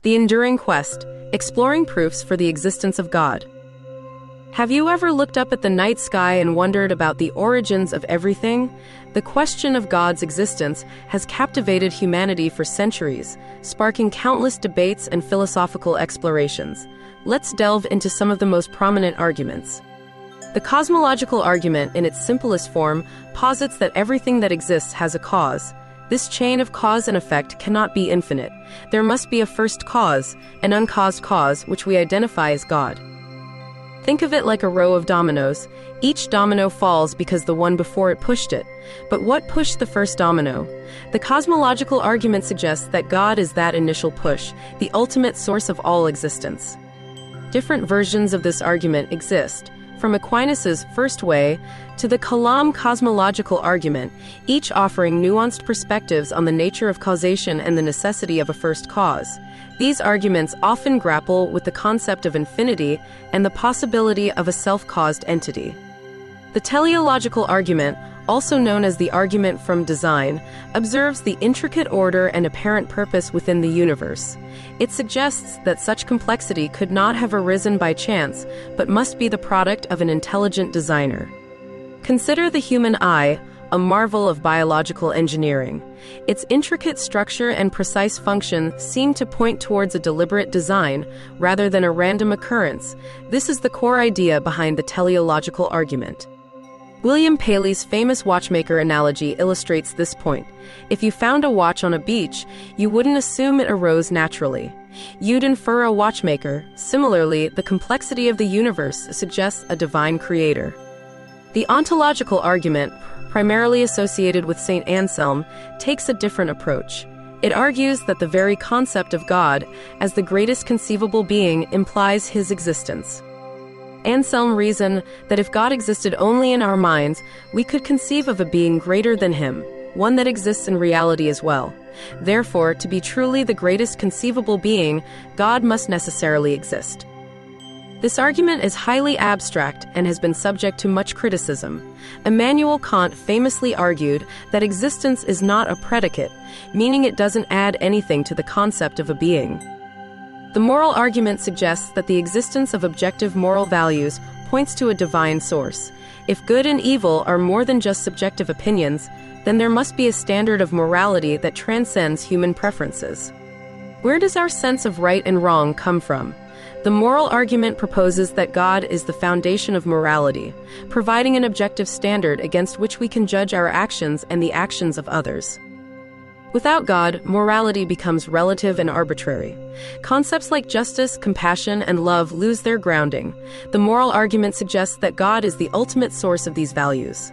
The enduring quest, exploring proofs for the existence of God. Have you ever looked up at the night sky and wondered about the origins of everything? The question of God's existence has captivated humanity for centuries, sparking countless debates and philosophical explorations. Let's delve into some of the most prominent arguments. The cosmological argument, in its simplest form, posits that everything that exists has a cause. This chain of cause and effect cannot be infinite. There must be a first cause, an uncaused cause, which we identify as God. Think of it like a row of dominoes. Each domino falls because the one before it pushed it. But what pushed the first domino? The cosmological argument suggests that God is that initial push, the ultimate source of all existence. Different versions of this argument exist, from Aquinas' first way to the Kalam cosmological argument, each offering nuanced perspectives on the nature of causation and the necessity of a first cause. These arguments often grapple with the concept of infinity and the possibility of a self-caused entity. The teleological argument, also known as the argument from design, observes the intricate order and apparent purpose within the universe. It suggests that such complexity could not have arisen by chance, but must be the product of an intelligent designer. Consider the human eye, a marvel of biological engineering. Its intricate structure and precise function seem to point towards a deliberate design rather than a random occurrence. This is the core idea behind the teleological argument. William Paley's famous watchmaker analogy illustrates this point. If you found a watch on a beach, you wouldn't assume it arose naturally. You'd infer a watchmaker. Similarly, the complexity of the universe suggests a divine creator. The ontological argument, primarily associated with St. Anselm, takes a different approach. It argues that the very concept of God, as the greatest conceivable being, implies his existence. Anselm reasoned that if God existed only in our minds, we could conceive of a being greater than him, one that exists in reality as well. Therefore, to be truly the greatest conceivable being, God must necessarily exist. This argument is highly abstract and has been subject to much criticism. Immanuel Kant famously argued that existence is not a predicate, meaning it doesn't add anything to the concept of a being. The moral argument suggests that the existence of objective moral values points to a divine source. If good and evil are more than just subjective opinions, then there must be a standard of morality that transcends human preferences. Where does our sense of right and wrong come from? The moral argument proposes that God is the foundation of morality, providing an objective standard against which we can judge our actions and the actions of others. Without God, morality becomes relative and arbitrary. Concepts like justice, compassion, and love lose their grounding. The moral argument suggests that God is the ultimate source of these values.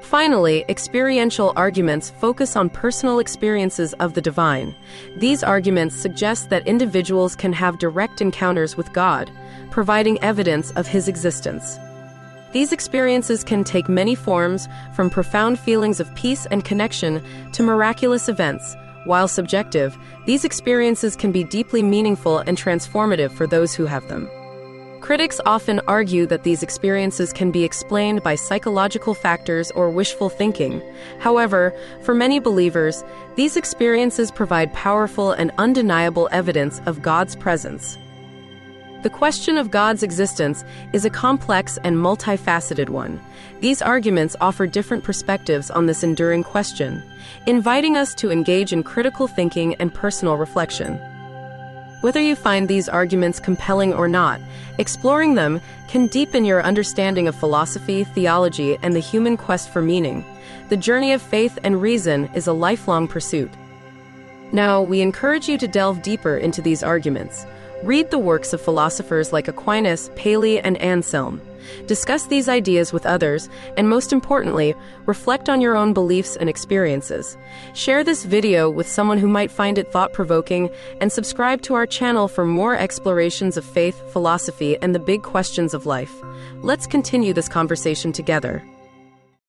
Finally, experiential arguments focus on personal experiences of the divine. These arguments suggest that individuals can have direct encounters with God, providing evidence of his existence. These experiences can take many forms, from profound feelings of peace and connection to miraculous events. While subjective, these experiences can be deeply meaningful and transformative for those who have them. Critics often argue that these experiences can be explained by psychological factors or wishful thinking. However, for many believers, these experiences provide powerful and undeniable evidence of God's presence. The question of God's existence is a complex and multifaceted one. These arguments offer different perspectives on this enduring question, inviting us to engage in critical thinking and personal reflection. Whether you find these arguments compelling or not, exploring them can deepen your understanding of philosophy, theology, and the human quest for meaning. The journey of faith and reason is a lifelong pursuit. Now, we encourage you to delve deeper into these arguments. Read the works of philosophers like Aquinas, Paley, and Anselm. Discuss these ideas with others, and most importantly, reflect on your own beliefs and experiences. Share this video with someone who might find it thought-provoking, and subscribe to our channel for more explorations of faith, philosophy, and the big questions of life. Let's continue this conversation together.